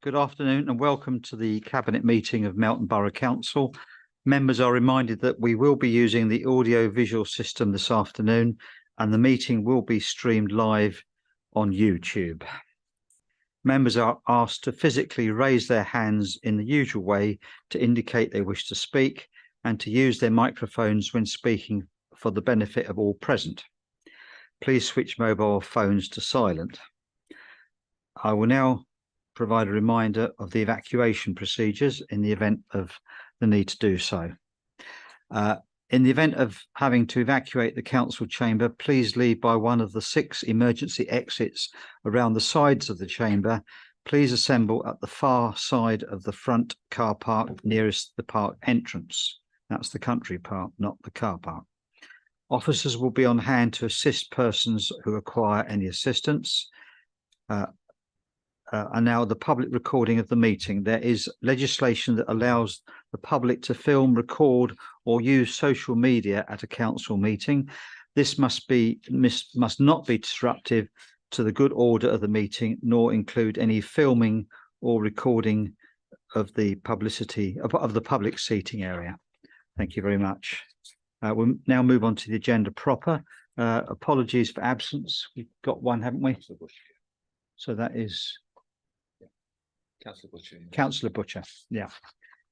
Good afternoon and welcome to the Cabinet meeting of Melton Borough Council. Members are reminded that we will be using the audio-visual system this afternoon and the meeting will be streamed live on YouTube. Members are asked to physically raise their hands in the usual way to indicate they wish to speak and to use their microphones when speaking for the benefit of all present. Please switch mobile phones to silent. I will now provide a reminder of the evacuation procedures in the event of the need to do so. In the event of having to evacuate the council chamber, please leave by one of the 6 emergency exits around the sides of the chamber. Please assemble at the far side of the front car park nearest the park entrance. That's the country park, not the car park. Officers will be on hand to assist persons who require any assistance. And now the public recording of the meeting. There is legislation that allows the public to film, record or use social media at a council meeting. This must not be disruptive to the good order of the meeting, nor include any filming or recording of the publicity of the public seating area. Thank you very much. We'll now move on to the agenda proper. Apologies for absence. We've got one, haven't we? So that is Councillor Butcher. Councillor Butcher, yeah,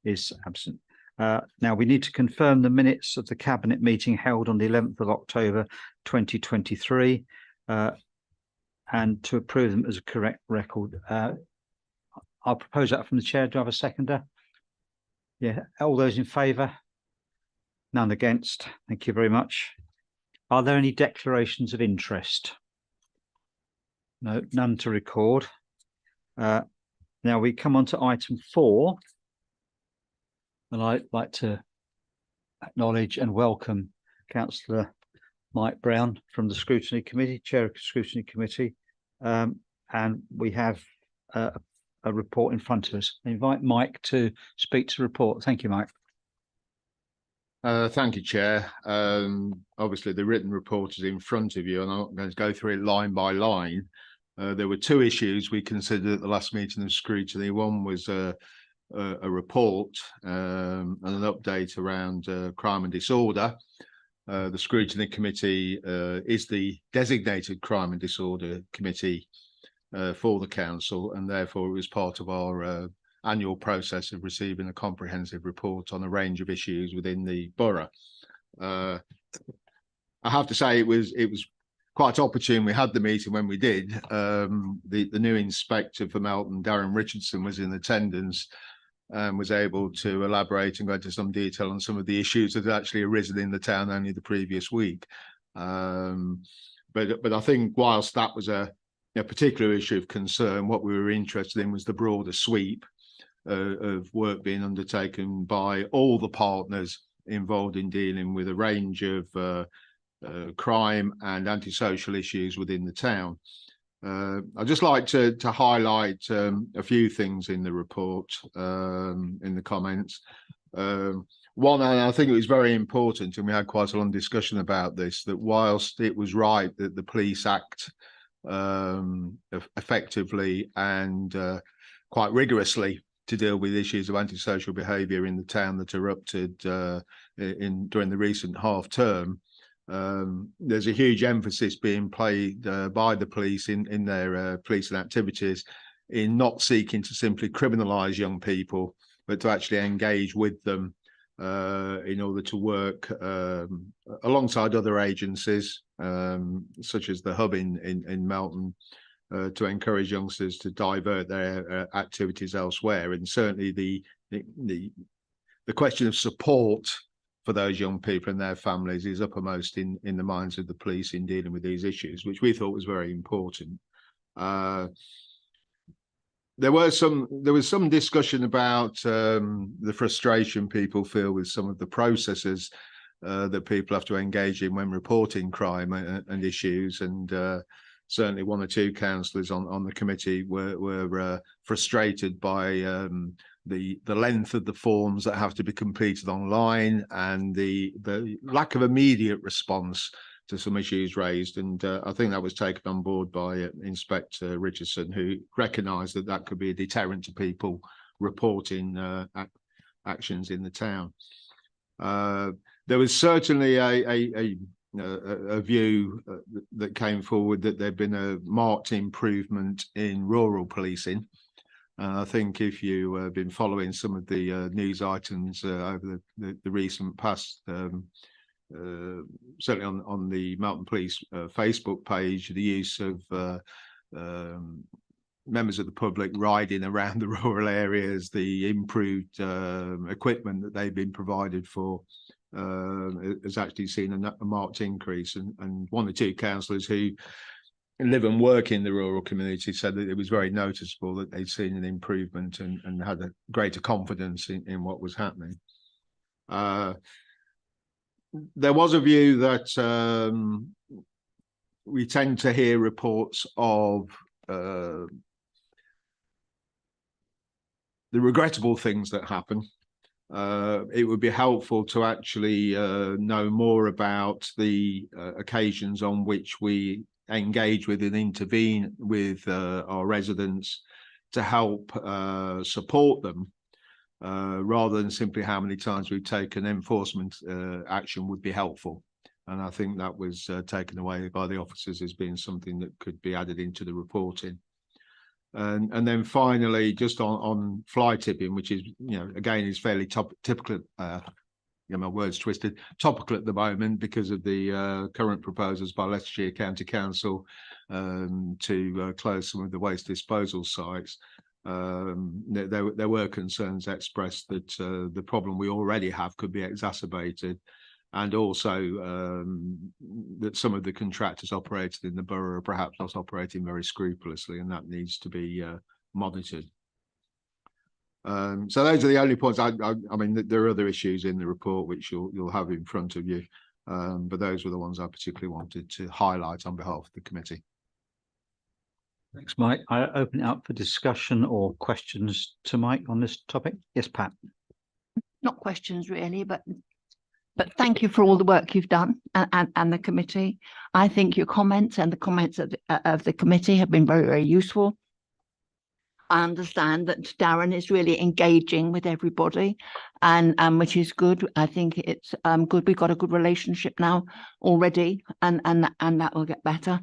is absent. Now we need to confirm the minutes of the Cabinet meeting held on the 11th of October 2023 and to approve them as a correct record. I'll propose that from the chair. Do I have a seconder? Yeah, all those in favour? None against. Thank you very much. Are there any declarations of interest? No, none to record. Now we come on to item 4, and I'd like to acknowledge and welcome Councillor Mike Brown from the Scrutiny Committee, Chair of the Scrutiny Committee, and we have a report in front of us. I invite Mike to speak to the report. Thank you, Mike. Thank you, Chair. Obviously, the written report is in front of you, and I'm not going to go through it line by line. There were 2 issues we considered at the last meeting of scrutiny. One was a report and an update around crime and disorder. The Scrutiny Committee is the designated crime and disorder committee for the council, and therefore it was part of our annual process of receiving a comprehensive report on a range of issues within the borough. I have to say it was quite opportune we had the meeting when we did. The new inspector for Melton, Darren Richardson, was in attendance and was able to elaborate and go into some detail on some of the issues that had actually arisen in the town only the previous week. But I think whilst that was a particular issue of concern, what we were interested in was the broader sweep of work being undertaken by all the partners involved in dealing with a range of crime and antisocial issues within the town. I'd just like to highlight a few things in the report, in the comments. One, and I think it was very important, and we had quite a long discussion about this, that whilst it was right that the police act effectively and quite rigorously to deal with issues of antisocial behaviour in the town that erupted during the recent half term, there's a huge emphasis being played by the police in their policing activities in not seeking to simply criminalise young people, but to actually engage with them in order to work alongside other agencies, such as the Hub in Melton, to encourage youngsters to divert their activities elsewhere. And certainly the question of support for those young people and their families is uppermost in the minds of the police in dealing with these issues, which we thought was very important. There was some discussion about the frustration people feel with some of the processes that people have to engage in when reporting crime and issues, and certainly 1 or 2 councillors on the committee were frustrated by the length of the forms that have to be completed online and the lack of immediate response to some issues raised, and I think that was taken on board by Inspector Richardson, who recognised that that could be a deterrent to people reporting actions in the town. There was certainly a view that came forward that there'd been a marked improvement in rural policing. I think if you have been following some of the news items over the recent past, certainly on the Melton Police Facebook page, the use of members of the public riding around the rural areas, the improved equipment that they've been provided for, has actually seen a marked increase. And one or two councillors who live and work in the rural community said that it was very noticeable that they'd seen an improvement and had a greater confidence in what was happening. There was a view that we tend to hear reports of the regrettable things that happen. It would be helpful to actually know more about the occasions on which we engage with and intervene with our residents to help support them, rather than simply how many times we've taken enforcement action would be helpful. And I think that was taken away by the officers as being something that could be added into the reporting. And then finally, just on fly tipping, which is, again, is fairly typical. My words twisted. Topical at the moment because of the current proposals by Leicestershire County Council to close some of the waste disposal sites. There were concerns expressed that the problem we already have could be exacerbated, and also that some of the contractors operated in the borough are perhaps not operating very scrupulously, and that needs to be monitored. So those are the only points. I mean, there are other issues in the report which you'll have in front of you, but those were the ones I particularly wanted to highlight on behalf of the committee. Thanks, Mike. I open it up for discussion or questions to Mike on this topic. Yes, Pat. Not questions really, but thank you for all the work you've done and the committee. I think your comments and the comments of the committee have been very, very useful. I understand that Darren is really engaging with everybody, and which is good. I think it's good. We've got a good relationship now already, and that will get better.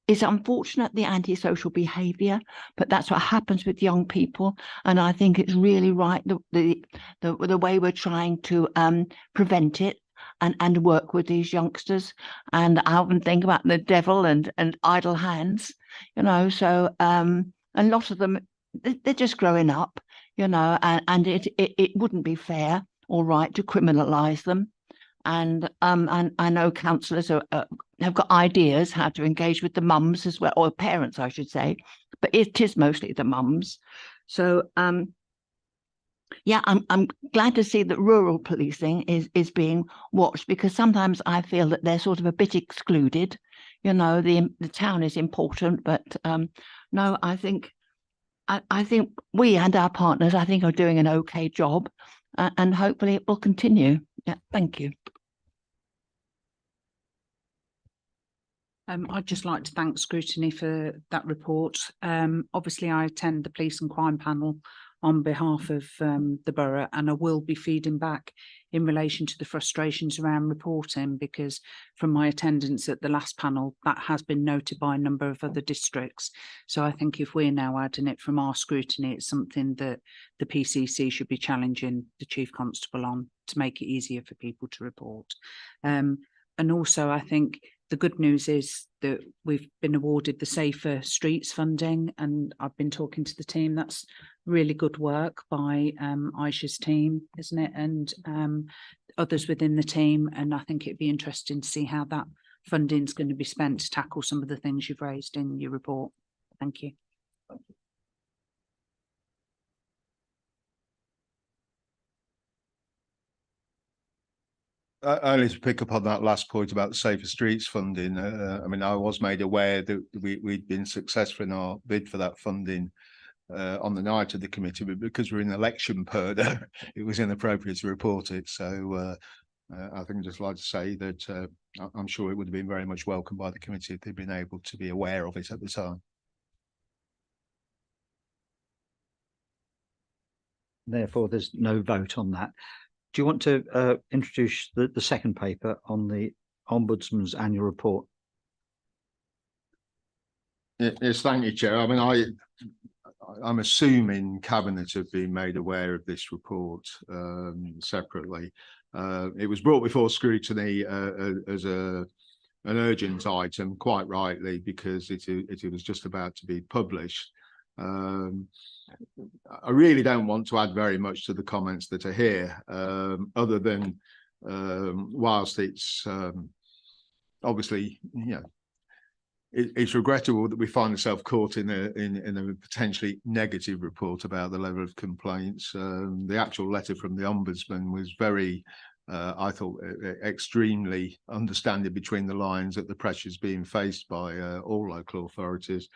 It's unfortunate, the antisocial behaviour, but that's what happens with young people. And I think it's really right the way we're trying to prevent it and work with these youngsters. And I often think about the devil and idle hands, so a lot of them, they're just growing up, and it wouldn't be fair or right to criminalise them. And I know councillors have got ideas how to engage with the mums as well, or parents, I should say, but it is mostly the mums. So yeah, I'm glad to see that rural policing is being watched, because sometimes I feel that they're sort of a bit excluded. The town is important, but no, I think we and our partners, I think, are doing an okay job, and hopefully it will continue. Yeah, thank you. I'd just like to thank Scrutiny for that report. Obviously, I attend the Police and Crime Panel on behalf of the borough, and I will be feeding back in relation to the frustrations around reporting, because from my attendance at the last panel, that has been noted by a number of other districts. So I think if we're now adding it from our scrutiny, it's something that the PCC should be challenging the Chief Constable on to make it easier for people to report. And also, I think the good news is that we've been awarded the Safer Streets funding, and I've been talking to the team. That's really good work by Aisha's team, isn't it? And others within the team. And I think it'd be interesting to see how that funding is going to be spent to tackle some of the things you've raised in your report. Thank you. Only to pick up on that last point about the Safer Streets funding. I mean, I was made aware that we'd been successful in our bid for that funding on the night of the committee, but because we're in election purdah, it was inappropriate to report it. So I think I'd just like to say that I'm sure it would have been very much welcomed by the committee if they'd been able to be aware of it at the time. Therefore, there's no vote on that. Do you want to introduce the second paper on the Ombudsman's annual report? Yes, thank you, Chair. I mean, I'm assuming Cabinet have been made aware of this report separately. It was brought before scrutiny as an urgent item, quite rightly, because it was just about to be published. I really don't want to add very much to the comments that are here, other than whilst it's obviously, it's regrettable that we find ourselves caught in a potentially negative report about the level of complaints. The actual letter from the Ombudsman was very, I thought, extremely understanding between the lines at the pressures being faced by all local authorities.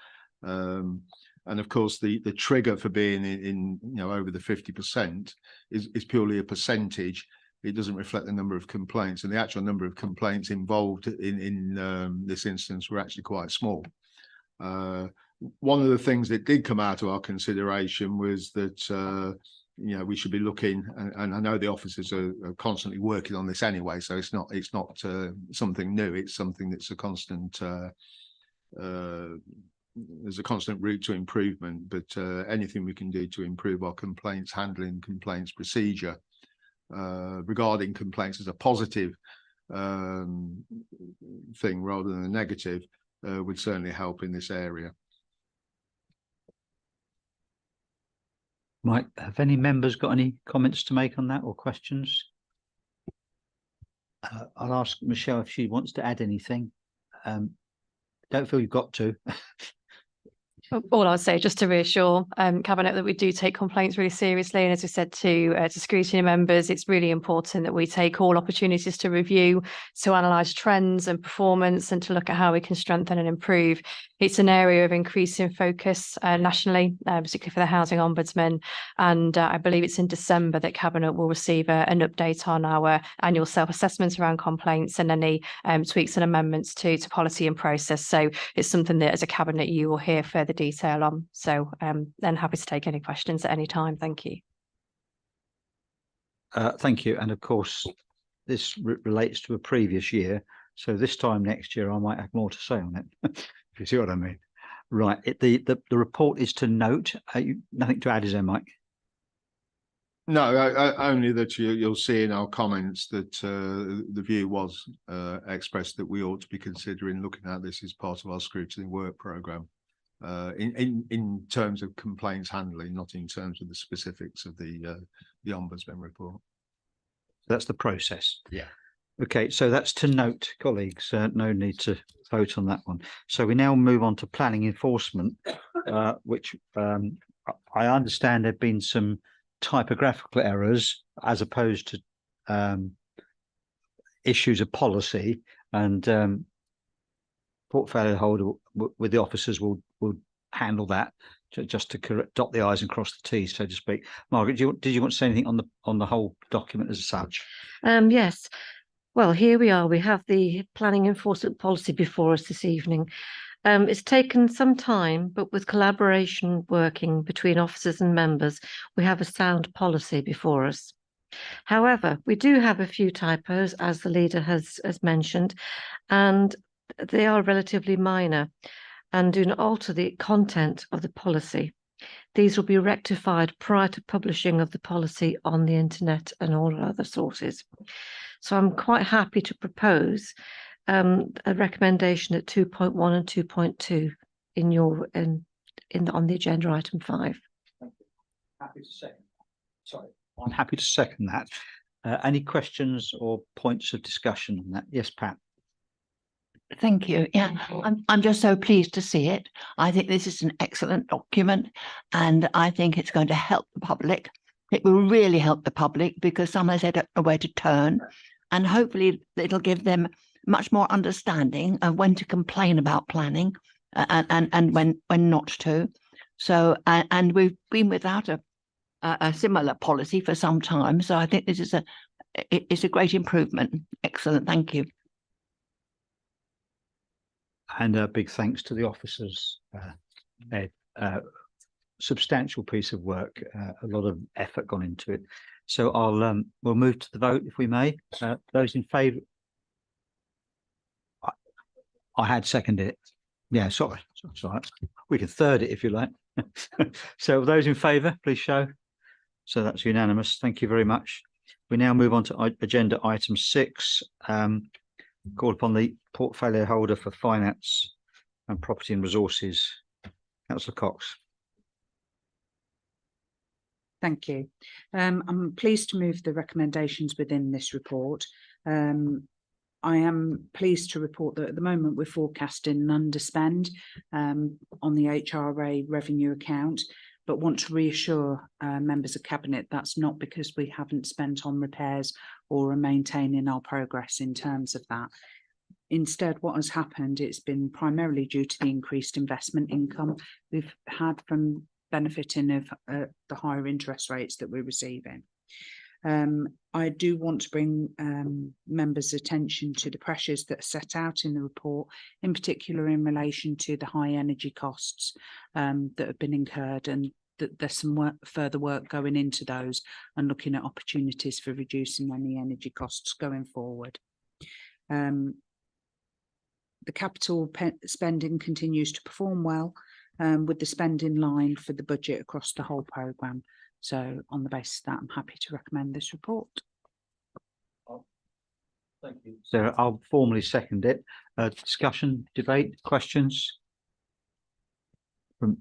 And of course, the trigger for being in over the 50% is purely a percentage. It doesn't reflect the number of complaints, and the actual number of complaints involved in this instance were actually quite small. One of the things that did come out of our consideration was that we should be looking, and I know the officers are constantly working on this anyway, so it's not something new. It's something that's a constant. There's a constant route to improvement, but anything we can do to improve our complaints handling, complaints procedure regarding complaints as a positive thing rather than a negative would certainly help in this area. Mike, have any members got any comments to make on that or questions? I'll ask Michelle if she wants to add anything. Don't feel you've got to. All I'll say, just to reassure Cabinet that we do take complaints really seriously, and as we said to scrutiny members, it's really important that we take all opportunities to review, to analyse trends and performance, and to look at how we can strengthen and improve. It's an area of increasing focus nationally, particularly for the Housing Ombudsman, and I believe it's in December that Cabinet will receive an update on our annual self-assessments around complaints and any tweaks and amendments to policy and process. So it's something that as a Cabinet you will hear further detail on. So then happy to take any questions at any time. Thank you. Thank you. And of course, this relates to a previous year. So this time next year, I might have more to say on it. If you see what I mean. Right. The report is to note. Nothing to add, is there, Mike? No, only that you'll see in our comments that the view was expressed that we ought to be considering looking at this as part of our scrutiny work programme. In terms of complaints handling, not in terms of the specifics of the Ombudsman report. That's the process. Yeah. Okay, so that's to note, colleagues. No need to vote on that one. So we now move on to planning enforcement, which I understand there've been some typographical errors as opposed to issues of policy, and portfolio holder with the officers will handle that just to dot the I's and cross the T's, so to speak. Margaret, did you want to say anything on the whole document as such? Yes. Well, here we are. We have the planning enforcement policy before us this evening. It's taken some time, but with collaboration working between officers and members, we have a sound policy before us. However, we do have a few typos, as the leader has mentioned, and they are relatively minor and do not alter the content of the policy. These will be rectified prior to publishing of the policy on the internet and all other sources. So I'm quite happy to propose a recommendation at 2.1 and 2.2 on the agenda item 5. Happy to second. Sorry, I'm happy to second that. Any questions or points of discussion on that? Yes, Pat. Thank you. Yeah, I'm just so pleased to see it. I think this is an excellent document, and I think it's going to help the public. It will really help the public because sometimes they don't know where to turn, and hopefully it'll give them much more understanding of when to complain about planning and when not to. So, and we've been without a similar policy for some time. So I think this is it's a great improvement. Excellent, thank you. And a big thanks to the officers. Ed, substantial piece of work, a lot of effort gone into it. So we'll move to the vote if we may. Those in favour. I had seconded it. Yeah, sorry. We can third it if you like. So those in favour, please show. So that's unanimous. Thank you very much. We now move on to agenda item 6. Call upon the portfolio holder for finance and property and resources, Councillor Cox. Thank you. I'm pleased to move the recommendations within this report. I am pleased to report that at the moment we're forecasting an underspend on the HRA revenue account, but want to reassure members of Cabinet that's not because we haven't spent on repairs or are maintaining our progress in terms of that. Instead, what has happened, it's been primarily due to the increased investment income we've had from benefiting of the higher interest rates that we're receiving. I do want to bring members' attention to the pressures that are set out in the report, in particular in relation to the high energy costs that have been incurred, and that there's some further work going into those and looking at opportunities for reducing any energy costs going forward. The capital spending continues to perform well, with the spend in line for the budget across the whole programme. So on the basis of that, I'm happy to recommend this report. Thank you. So I'll formally second it. Discussion, debate, questions from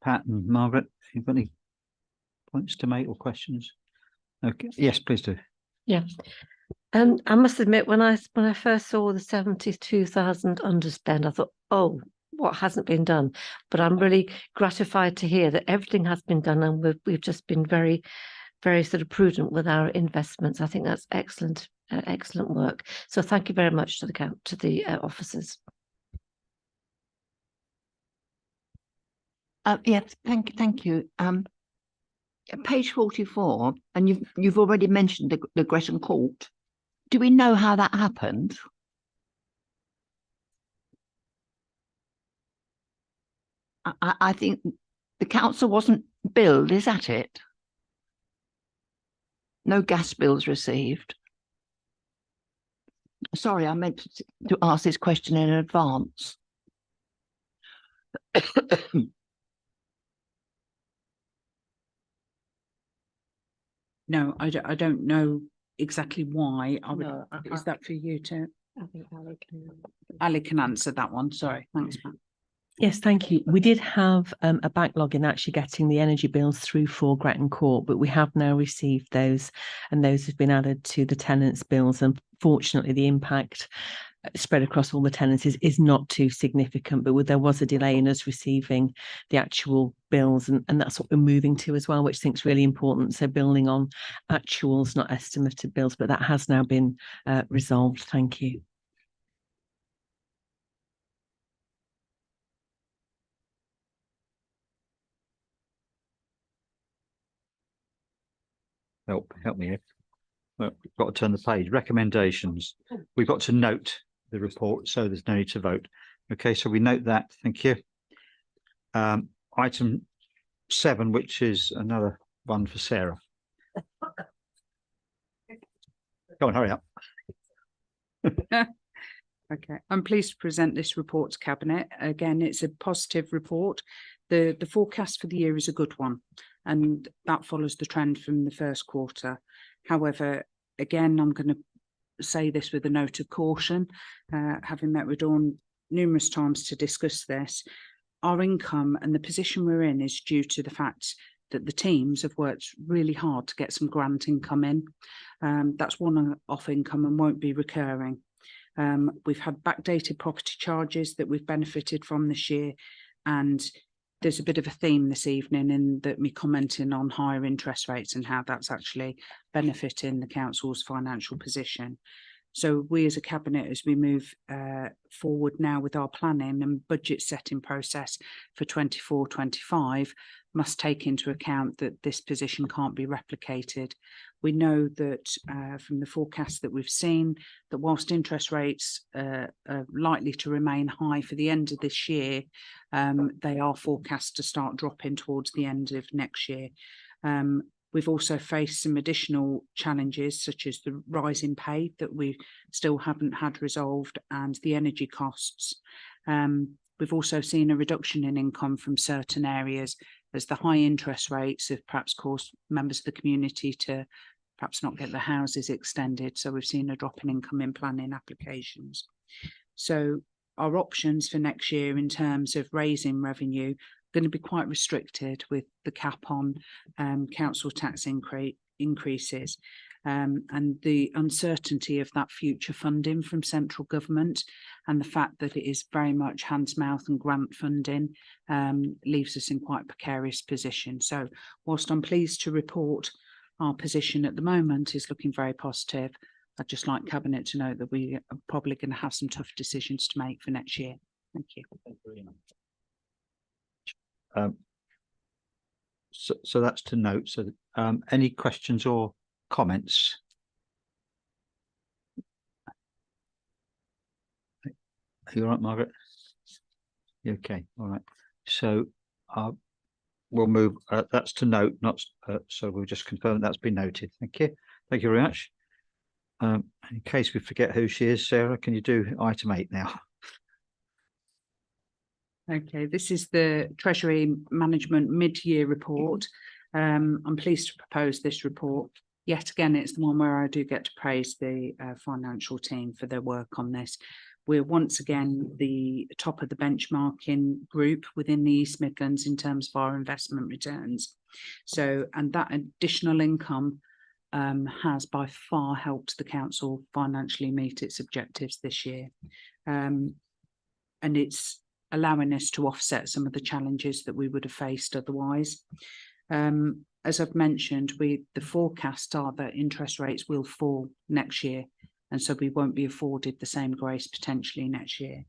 Pat and Margaret. You've got any points to make or questions? Okay. Yes, please do. Yeah. I must admit, when I first saw the 72,000 underspend, I thought, oh, what hasn't been done? But I'm really gratified to hear that everything has been done, and we've just been very, very sort of prudent with our investments. I think that's excellent, excellent work. So thank you very much to the officers. Yes, thank you. Page 44, and you've already mentioned the Gresham Court. Do we know how that happened? I think the council wasn't billed, is that it? No gas bills received. Sorry, I meant to ask this question in advance. No, I don't know exactly why. No, Is that for you to? I think Ali can answer that one. Sorry, thanks, Pat. Yes, thank you. We did have a backlog in actually getting the energy bills through for Gretton Court, but we have now received those, and those have been added to the tenants' bills. And fortunately, the impact spread across all the tenancies is not too significant, but there was a delay in us receiving the actual bills, and that's what we're moving to as well, which I think is really important. So building on actuals, not estimated bills, but that has now been resolved. Thank you. Help me here. Well, we've got to turn the page. Recommendations. We've got to note the report, so there's no need to vote. Okay, so we note that. Thank you. Item 7, which is another one for Sarah. Go on, hurry up. Okay, I'm pleased to present this report to Cabinet. Again, it's a positive report. The forecast for the year is a good one, and that follows the trend from the first quarter. However, again, I'm going to say this with a note of caution, having met with Dawn numerous times to discuss this. Our income and the position we're in is due to the fact that the teams have worked really hard to get some grant income in. That's one-off income and won't be recurring. We've had backdated property charges that we've benefited from this year, and there's a bit of a theme this evening in that me commenting on higher interest rates and how that's actually benefiting the council's financial position. So we as a Cabinet, as we move forward now with our planning and budget setting process for 24-25, must take into account that this position can't be replicated. We know that from the forecast that we've seen, that whilst interest rates are likely to remain high for the end of this year, they are forecast to start dropping towards the end of next year. We've also faced some additional challenges, such as the rise in pay that we still haven't had resolved, and the energy costs. We've also seen a reduction in income from certain areas, as the high interest rates have perhaps caused members of the community to perhaps not get their houses extended. So we've seen a drop in income in planning applications. So our options for next year in terms of raising revenue going to be quite restricted, with the cap on council tax increases, and the uncertainty of that future funding from central government, and the fact that it is very much hands-mouth and grant funding leaves us in quite a precarious position. So whilst I'm pleased to report our position at the moment is looking very positive, I'd just like Cabinet to know that we are probably going to have some tough decisions to make for next year. Thank you. So that's to note. So any questions or comments? Are you all right, Margaret? You okay? All right. So we'll move. That's to note, not so we'll just confirm that's been noted. Thank you. Thank you very much. In case we forget who she is, Sarah, can you do item 8 now? Okay, this is the Treasury Management Mid-Year Report. I'm pleased to propose this report. Yet again, it's the one where I do get to praise the financial team for their work on this. We're once again the top of the benchmarking group within the East Midlands in terms of our investment returns. So, and that additional income has by far helped the council financially meet its objectives this year. And it's allowing us to offset some of the challenges that we would have faced otherwise. As I've mentioned, the forecasts are that interest rates will fall next year, and so we won't be afforded the same grace potentially next year.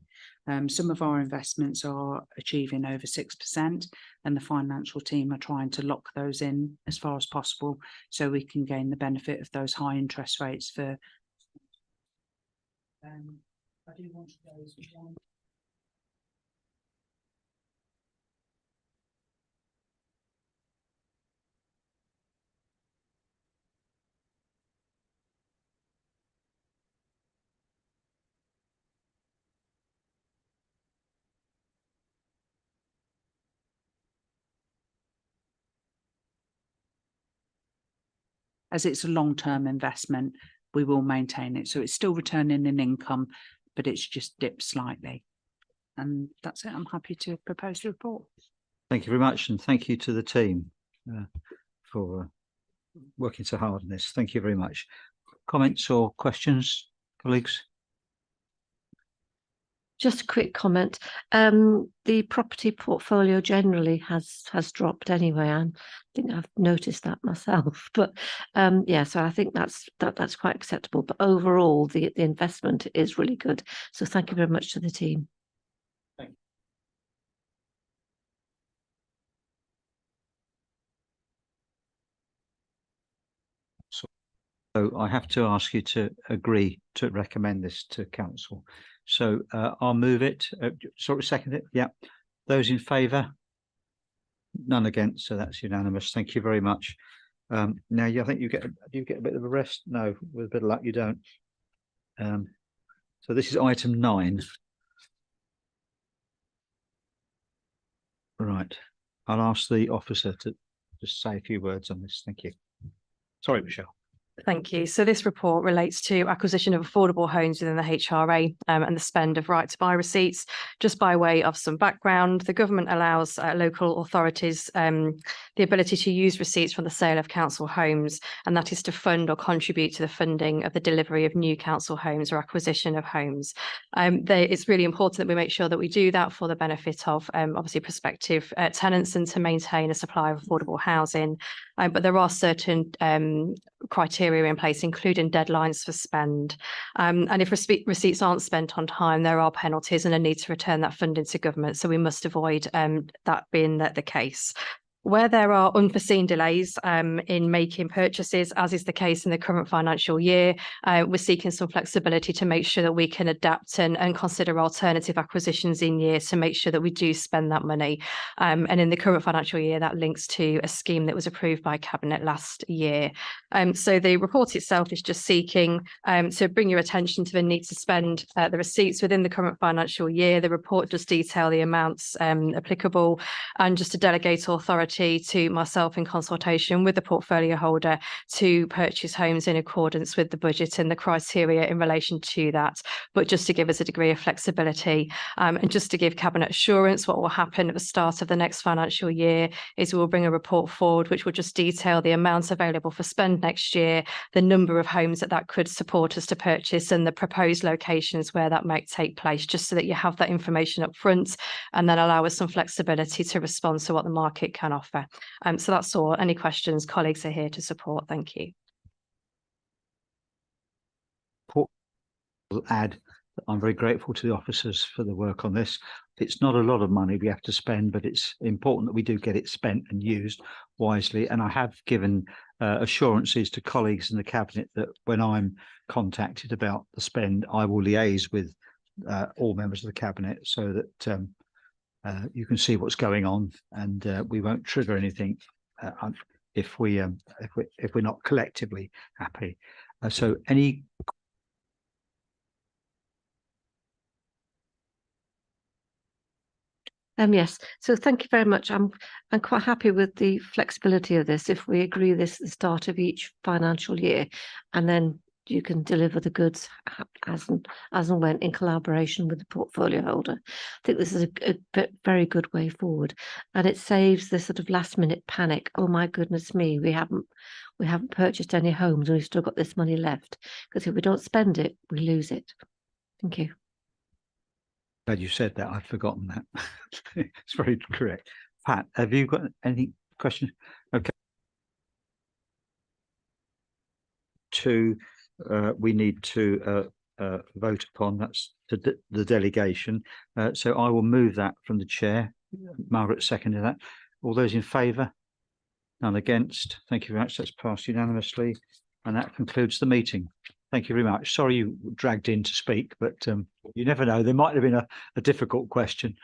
Some of our investments are achieving over 6%, and the financial team are trying to lock those in as far as possible so we can gain the benefit of those high interest rates for I do want to go as one. As it's a long-term investment, we will maintain it. So it's still returning an income, but it's just dipped slightly. And that's it. I'm happy to propose the report. Thank you very much, and thank you to the team for working so hard on this. Thank you very much. Comments or questions, colleagues? Just a quick comment. The property portfolio generally has dropped anyway. I think I've noticed that myself. But yeah, so I think that's quite acceptable. But overall, the investment is really good. So thank you very much to the team. Thank you. So I have to ask you to agree to recommend this to council. So I'll move it. Sorry, second it. Yeah. Those in favour? None against. So that's unanimous. Thank you very much. Now, I think you get a bit of a rest. No, with a bit of luck, you don't. So this is item 9. Right. I'll ask the officer to just say a few words on this. Thank you. Sorry, Michelle. Thank you. So this report relates to acquisition of affordable homes within the HRA and the spend of right to buy receipts. Just by way of some background, the government allows local authorities the ability to use receipts from the sale of council homes, and that is to fund or contribute to the funding of the delivery of new council homes or acquisition of homes. It's really important that we make sure that we do that for the benefit of obviously prospective tenants and to maintain a supply of affordable housing. But there are certain criteria in place, including deadlines for spend. And if receipts aren't spent on time, there are penalties and a need to return that funding to government. So we must avoid that being the case. Where there are unforeseen delays in making purchases, as is the case in the current financial year, we're seeking some flexibility to make sure that we can adapt and consider alternative acquisitions in year to make sure that we do spend that money. And in the current financial year, that links to a scheme that was approved by Cabinet last year. So the report itself is just seeking to bring your attention to the need to spend the receipts within the current financial year. The report does detail the amounts applicable, and just to delegate authority to myself in consultation with the portfolio holder to purchase homes in accordance with the budget and the criteria in relation to that, but just to give us a degree of flexibility and just to give Cabinet assurance. What will happen at the start of the next financial year is we'll bring a report forward which will just detail the amounts available for spend next year, the number of homes that could support us to purchase, and the proposed locations where that might take place, just so that you have that information up front and then allow us some flexibility to respond to what the market can offer. So that's all. Any questions? Colleagues are here to support. Thank you. I'll add that I'm very grateful to the officers for the work on this. It's not a lot of money we have to spend, but it's important that we do get it spent and used wisely. And I have given assurances to colleagues in the Cabinet that when I'm contacted about the spend, I will liaise with all members of the Cabinet so that you can see what's going on, and we won't trigger anything if we're not collectively happy. So any Yes, so thank you very much. I'm quite happy with the flexibility of this. If we agree this at the start of each financial year, and then you can deliver the goods as and when in collaboration with the portfolio holder. I think this is a very good way forward, and it saves the sort of last minute panic. Oh my goodness me, we haven't purchased any homes, and we've still got this money left. Because if we don't spend it, we lose it. Thank you. Glad you said that. I'd forgotten that. It's very correct. Pat, have you got any questions? Okay. We need to vote upon. That's the delegation. So I will move that from the chair. Margaret seconded that. All those in favour? None against? Thank you very much. That's passed unanimously. And that concludes the meeting. Thank you very much. Sorry you dragged in to speak, but you never know. There might have been a difficult question.